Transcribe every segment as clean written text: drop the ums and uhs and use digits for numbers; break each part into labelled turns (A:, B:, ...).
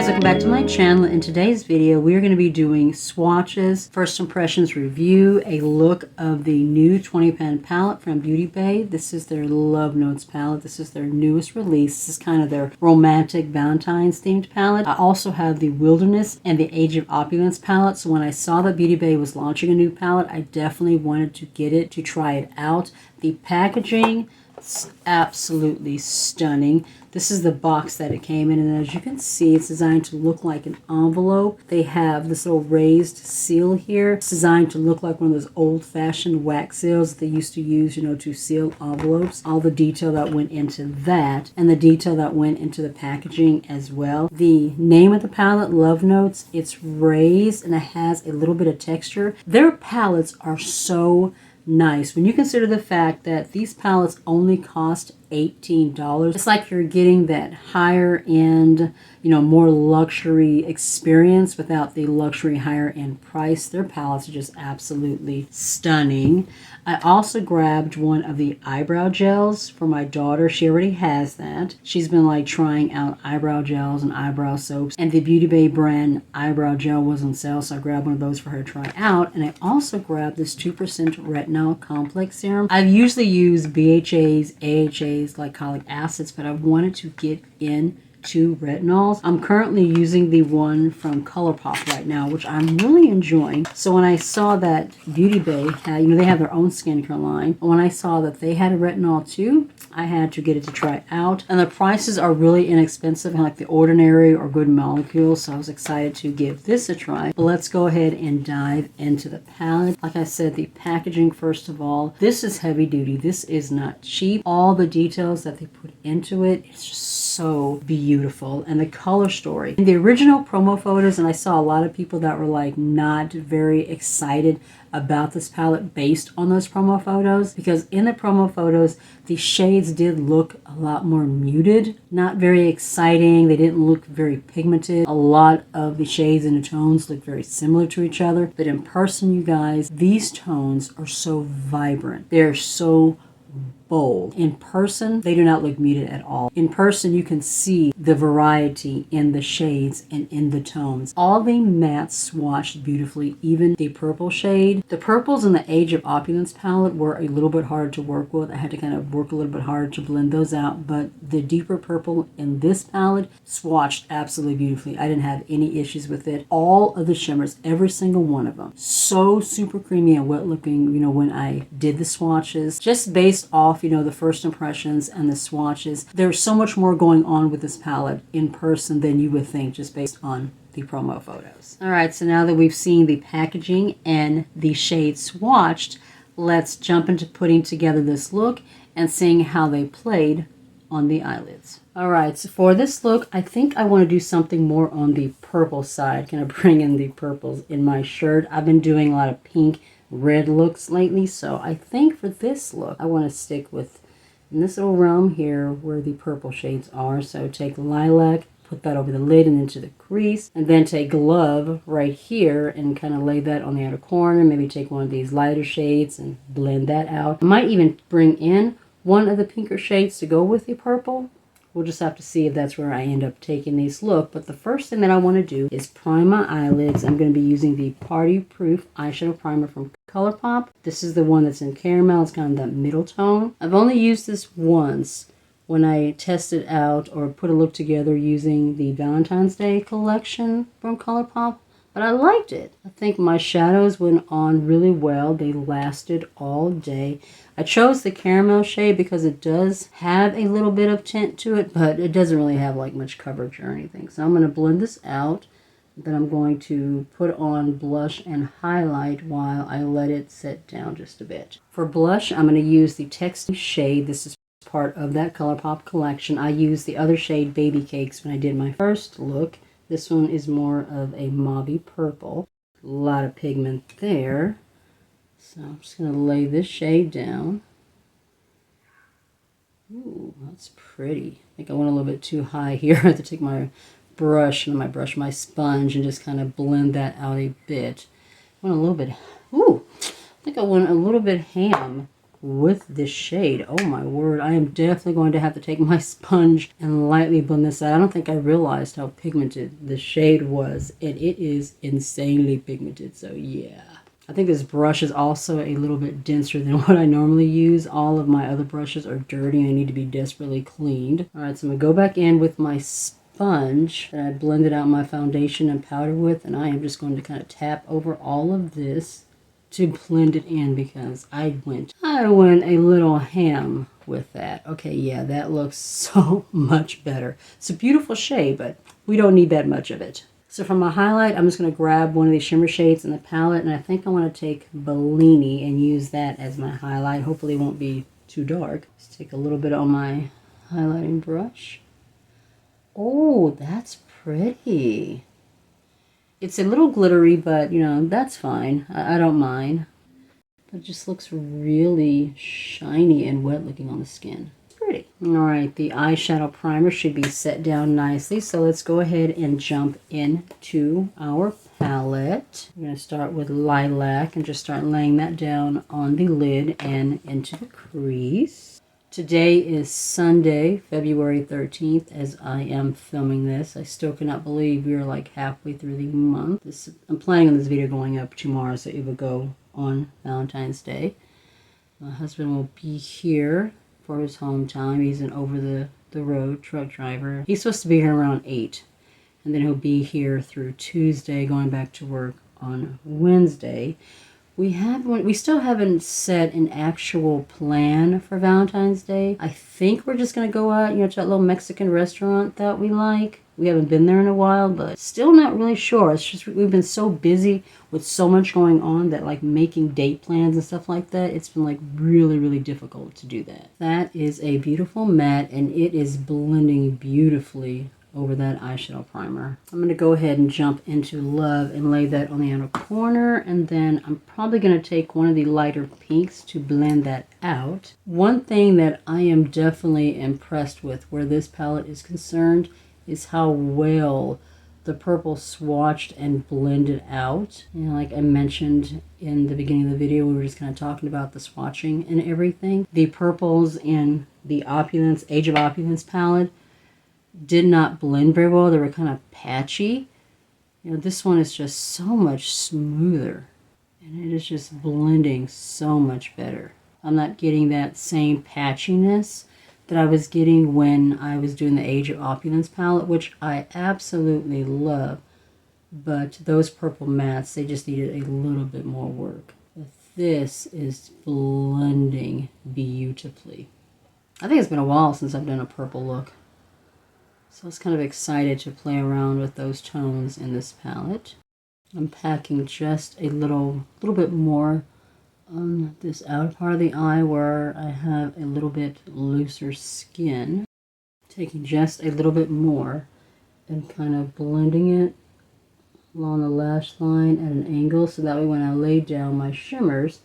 A: welcome back to my channel. In today's video we are going to be doing swatches, first impressions review, a look of the new 20 pan palette from Beauty Bay. This is their Love Notes palette. This is their newest release. This is kind of their romantic Valentine's themed palette. I also have the Wilderness and the Age of Opulence palette. So when I saw that Beauty Bay was launching a new palette, I definitely wanted to get it to try it out. The packaging is absolutely stunning. This is the box that it came in, and as you can see, it's designed to look like an envelope. They have this little raised seal here. It's designed to look like one of those old-fashioned wax seals that they used to use, you know, to seal envelopes. All the detail that went into that, and the detail that went into the packaging as well. The name of the palette, Love Notes, it's raised and it has a little bit of texture. Their palettes are so nice. When you consider the fact that these palettes only cost $18, it's like you're getting that higher end, you know, more luxury experience without the luxury higher end price. Their palettes are just absolutely stunning. I also grabbed one of the eyebrow gels for my daughter. She already has that. She's been like trying out eyebrow gels and eyebrow soaps, and the Beauty Bay brand eyebrow gel was on sale, so I grabbed one of those for her to try out. And I also grabbed this 2% retinol complex serum. I've usually used BHAs, AHAs, glycolic acids, but I wanted to get in to retinols. I'm currently using the one from Colourpop right now, which I'm really enjoying. So when I saw that Beauty Bay had, you know, they have their own skincare line. When I saw that they had a retinol too, I had to get it to try out. And the prices are really inexpensive, like The Ordinary or Good Molecules. So I was excited to give this a try. But let's go ahead and dive into the palette. Like I said, the packaging, first of all, this is heavy duty. This is not cheap. All the details that they put into it, it's just so beautiful. And the color story in the original promo photos, and I saw a lot of people that were like not very excited about this palette based on those promo photos, because in the promo photos the shades did look a lot more muted, not very exciting. They didn't look very pigmented. A lot of the shades and the tones look very similar to each other, but in person, you guys, these tones are so vibrant. They're so bold. In person, they do not look muted at all. In person, you can see the variety in the shades and in the tones. All the mattes swatched beautifully, even the purple shade. The purples in the Age of Opulence palette were a little bit hard to work with. I had to kind of work a little bit hard to blend those out, but the deeper purple in this palette swatched absolutely beautifully. I didn't have any issues with it. All of the shimmers, every single one of them, so super creamy and wet looking, you know, when I did the swatches, just based off, you know, the first impressions and the swatches. There's so much more going on with this palette in person than you would think just based on the promo photos. All right, so now that we've seen the packaging and the shades swatched, let's jump into putting together this look and seeing how they played on the eyelids. All right, so for this look, I think I want to do something more on the purple side. Kind of bring in the purples in my shirt. I've been doing a lot of pink, red looks lately, so I think for this look I want to stick with in this little realm here where the purple shades are. So take lilac, put that over the lid and into the crease, and then take glove right here and kind of lay that on the outer corner. Maybe take one of these lighter shades and blend that out. I might even bring in one of the pinker shades to go with the purple. We'll just have to see if that's where I end up taking these look. But the first thing that I want to do is prime my eyelids. I'm going to be using the Party Proof eyeshadow primer from Colourpop. This is the one that's in caramel. It's kind of that middle tone. I've only used this once when I tested out or put a look together using the Valentine's Day collection from Colourpop. But I liked it. I think my shadows went on really well. They lasted all day. I chose the caramel shade because it does have a little bit of tint to it, but it doesn't really have like much coverage or anything. So I'm going to blend this out. Then I'm going to put on blush and highlight while I let it set down just a bit. For blush, I'm going to use the Text shade. This is part of that Colourpop collection. I used the other shade, Babycakes, when I did my first look. This one is more of a mauvey purple. A lot of pigment there. So I'm just going to lay this shade down. Ooh, that's pretty. I think I went a little bit too high here. I have to take my brush and my sponge and just kind of blend that out a bit. I went a little bit, ooh, I think I went a little bit ham with this shade. Oh my word, I am definitely going to have to take my sponge and lightly blend this out. I don't think I realized how pigmented the shade was, and it is insanely pigmented, so yeah. I think this brush is also a little bit denser than what I normally use. All of my other brushes are dirty and they need to be desperately cleaned. Alright, so I'm going to go back in with my sponge that I blended out my foundation and powder with, and I am just going to kind of tap over all of this to blend it in because I went a little ham with that. Okay, yeah, that looks so much better. It's a beautiful shade, but we don't need that much of it. So for my highlight, I'm just going to grab one of these shimmer shades in the palette, and I think I want to take Bellini and use that as my highlight. Hopefully it won't be too dark. Let's take a little bit on my highlighting brush. Oh, that's pretty. It's a little glittery, but, you know, that's fine. I don't mind. But it just looks really shiny and wet looking on the skin. Pretty. Alright, the eyeshadow primer should be set down nicely, so let's go ahead and jump into our palette. I'm going to start with Lilac and just start laying that down on the lid and into the crease. Today is Sunday, February 13th, as I am filming this. I still cannot believe we are like halfway through the month. I'm planning on this video going up tomorrow, so it will go on Valentine's Day. My husband will be here for his home time. He's an over-the-road truck driver. He's supposed to be here around 8, and then he'll be here through Tuesday, going back to work on Wednesday. We still haven't set an actual plan for Valentine's Day. I think we're just going to go out, you know, to that little Mexican restaurant that we like. We haven't been there in a while, but still not really sure. It's just we've been so busy with so much going on that like making date plans and stuff like that, it's been like really, really difficult to do that. That is a beautiful matte, and it is blending beautifully over that eyeshadow primer. I'm going to go ahead and jump into Love and lay that on the outer corner, and then I'm probably going to take one of the lighter pinks to blend that out. One thing that I am definitely impressed with where this palette is concerned is how well the purple swatched and blended out. You know, like I mentioned in the beginning of the video, we were just kind of talking about the swatching and everything. The purples in the Opulence, Age of Opulence palette did not blend very well. They were kind of patchy. You know, this one is just so much smoother, and it is just blending so much better. I'm not getting that same patchiness that I was getting when I was doing the Age of Opulence palette, which I absolutely love. But those purple mattes, they just needed a little bit more work. But this is blending beautifully. I think it's been a while since I've done a purple look, so I was kind of excited to play around with those tones in this palette. I'm packing just a little bit more on this outer part of the eye where I have a little bit looser skin. Taking just a little bit more and kind of blending it along the lash line at an angle, so that way when I lay down my shimmers,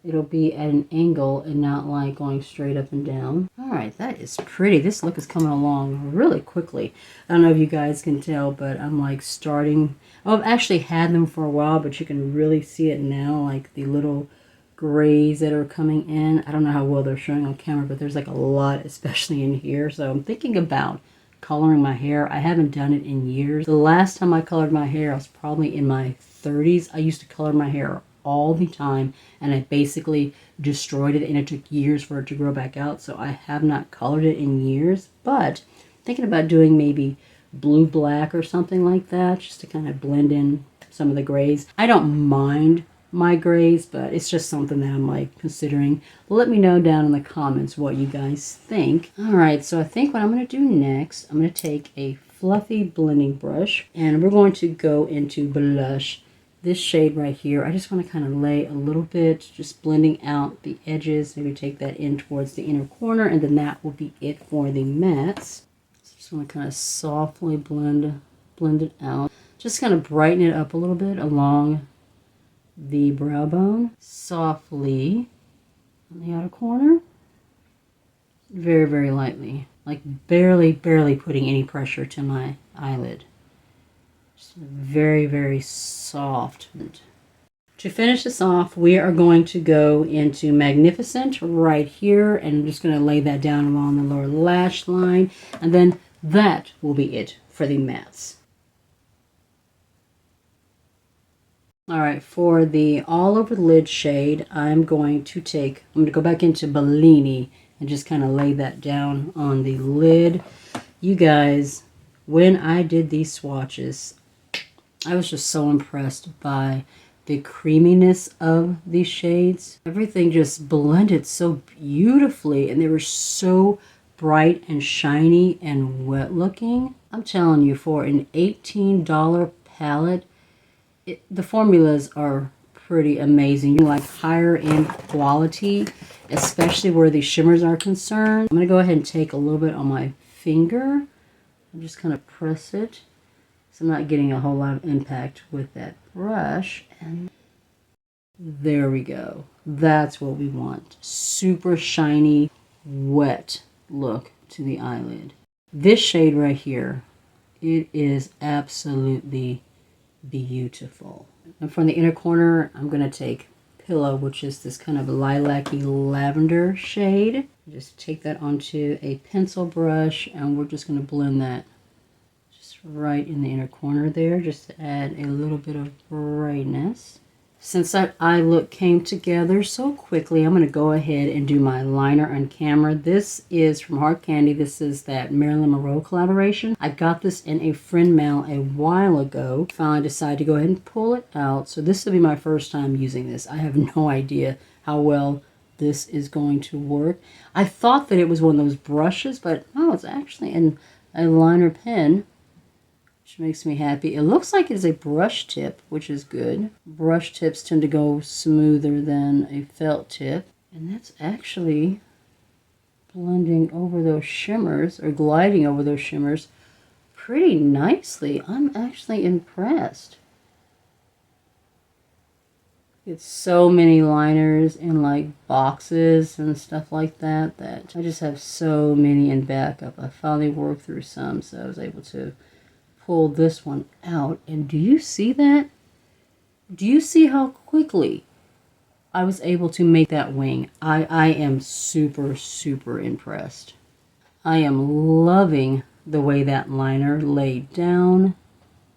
A: it'll be at an angle and not like going straight up and down. Alright, that is pretty. This look is coming along really quickly. I don't know if you guys can tell, but I'm like starting... Oh, I've actually had them for a while, but you can really see it now, like the little grays that are coming in. I don't know how well they're showing on camera, but there's like a lot, especially in here. So I'm thinking about coloring my hair. I haven't done it in years. The last time I colored my hair, I was probably in my 30s. I used to color my hair all the time, and I basically destroyed it, and it took years for it to grow back out, so I have not colored it in years. But thinking about doing maybe blue black or something like that, just to kind of blend in some of the grays. I don't mind my grays, but it's just something that I'm like considering. Let me know down in the comments what you guys think. Alright, so I think what I'm going to do next, I'm going to take a fluffy blending brush, and we're going to go into blush. This shade right here, I just want to kind of lay a little bit, just blending out the edges. Maybe take that in towards the inner corner, and then that will be it for the mattes. So just want to kind of softly blend it out. Just kind of brighten it up a little bit along the brow bone. Softly on the outer corner. Very, very lightly. Like barely putting any pressure to my eyelid. Very, very soft. To finish this off, we are going to go into Magnificent right here, and I'm just going to lay that down along the lower lash line, and then that will be it for the mattes. Alright, for the all over the lid shade, I'm going to go back into Bellini and just kind of lay that down on the lid. You guys, when I did these swatches, I was just so impressed by the creaminess of these shades. Everything just blended so beautifully, and they were so bright and shiny and wet looking. I'm telling you, for an $18 palette, the formulas are pretty amazing. You like higher end quality, especially where the shimmers are concerned. I'm going to go ahead and take a little bit on my finger and just kind of press it, so I'm not getting a whole lot of impact with that brush. And there we go. That's what we want. Super shiny, wet look to the eyelid. This shade right here, it is absolutely beautiful. And from the inner corner, I'm going to take Pillow, which is this kind of lilac-y lavender shade. Just take that onto a pencil brush, and we're just going to blend that just right in the inner corner there, just to add a little bit of brightness. Since that eye look came together so quickly, I'm going to go ahead and do my liner on camera. This is from Hard Candy. This is that Marilyn Monroe collaboration. I got this in a friend mail a while ago. Finally decided to go ahead and pull it out. So this will be my first time using this. I have no idea how well this is going to work. I thought that it was one of those brushes, but no, it's actually in a liner pen, which makes me happy. It looks like it's a brush tip, which is good. Brush tips tend to go smoother than a felt tip. And that's actually blending over those shimmers, or gliding over those shimmers, pretty nicely. I'm actually impressed. It's so many liners in like boxes and stuff like that, that I just have so many in backup. I finally worked through some, so I was able to pull this one out. And do you see that? Do you see how quickly I was able to make that wing? I am super, super impressed. I am loving the way that liner laid down.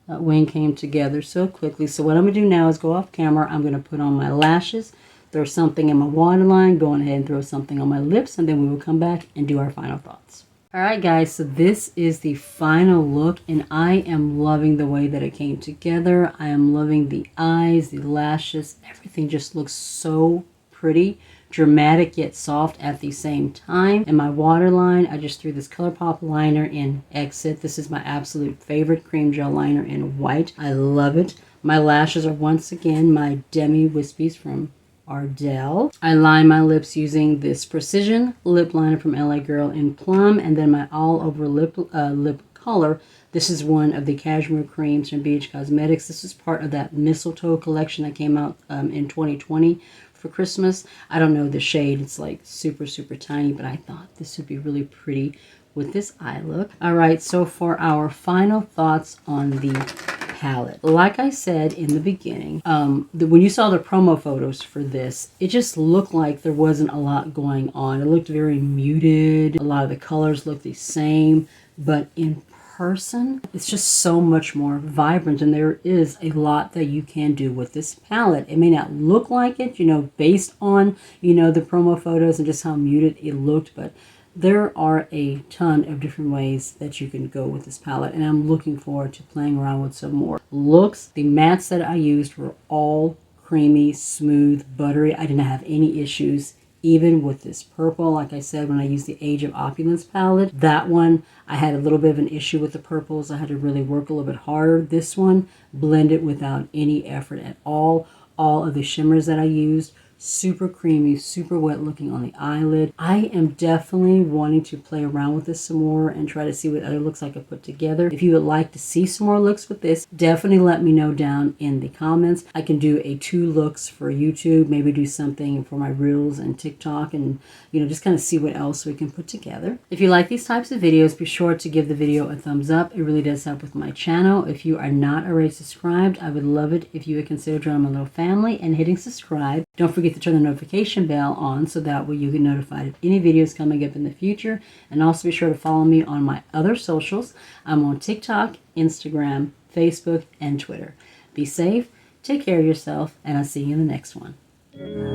A: That wing came together so quickly. So what I'm going to do now is go off camera. I'm going to put on my lashes, throw something in my waterline, go ahead and throw something on my lips, and then we will come back and do our final thoughts. Alright guys, so this is the final look, and I am loving the way that it came together. I am loving the eyes, the lashes, everything just looks so pretty, dramatic yet soft at the same time. And my waterline, I just threw this Colourpop liner in Exit. This is my absolute favorite cream gel liner in white. I love it. My lashes are once again my Demi Wispies from Ardell. I line my lips using this Precision lip liner from LA Girl in Plum, and then my all over lip color. This is one of the cashmere creams from BH Cosmetics. This is part of that Mistletoe collection that came out in 2020 for Christmas. I don't know the shade. It's like super, super tiny, but I thought this would be really pretty with this eye look. All right, so for our final thoughts on the palette. Like I said in the beginning, when you saw the promo photos for this, it just looked like there wasn't a lot going on. It looked very muted. A lot of the colors looked the same, but in person, it's just so much more vibrant, and there is a lot that you can do with this palette. It may not look like it, based on, the promo photos and just how muted it looked, but there are a ton of different ways that you can go with this palette, and I'm looking forward to playing around with some more looks. The mattes that I used were all creamy, smooth, buttery. I didn't have any issues, even with this purple. Like I said, when I used the Age of Opulence palette, that one, I had a little bit of an issue with the purples. I had to really work a little bit harder. This one blended without any effort at all. All of the shimmers that I used super creamy, super wet looking on the eyelid. I am definitely wanting to play around with this some more and try to see what other looks I could put together. If you would like to see some more looks with this, definitely let me know down in the comments. I can do a 2 looks for YouTube, maybe do something for my Reels and TikTok, and just kind of see what else we can put together. If you like these types of videos, be sure to give the video a thumbs up. It really does help with my channel. If you are not already subscribed, I would love it if you would consider joining my little family and hitting subscribe. Don't forget to turn the notification bell on so that way you get notified of any videos coming up in the future. And also be sure to follow me on my other socials. I'm on TikTok, Instagram, Facebook, and Twitter. Be safe, take care of yourself, and I'll see you in the next one.